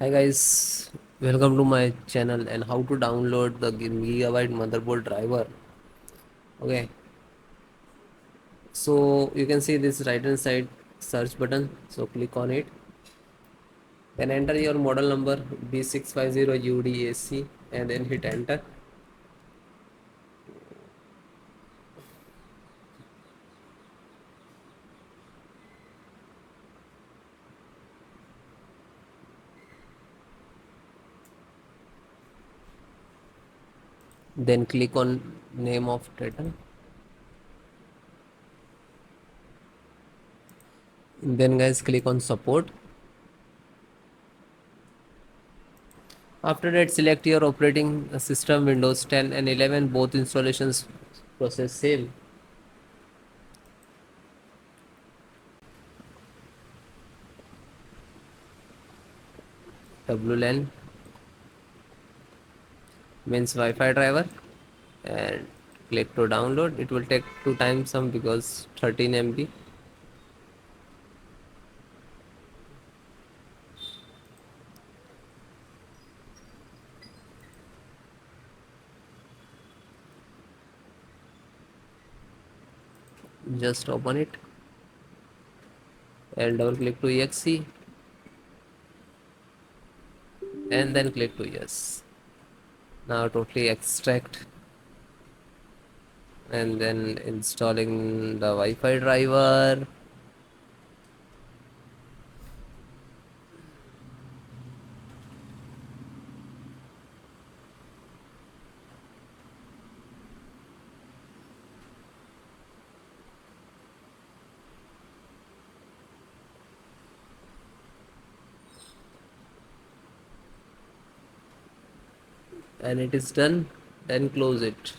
Hi guys, welcome to my channel and how to download the Gigabyte motherboard driver. Okay, so you can see this right hand side search button. So click on it. Then enter your model number B650 UDAC and then hit enter. Then click on name of data. Then guys click on support. After that select your operating system Windows 10 and 11, both installations process same. WLAN means Wi-Fi driver and click to download. It will take two times some because 13 MB. Just open it and double click to exe and then click to yes. Now totally extract and then installing the Wi-Fi driver. And it is done. Then close it.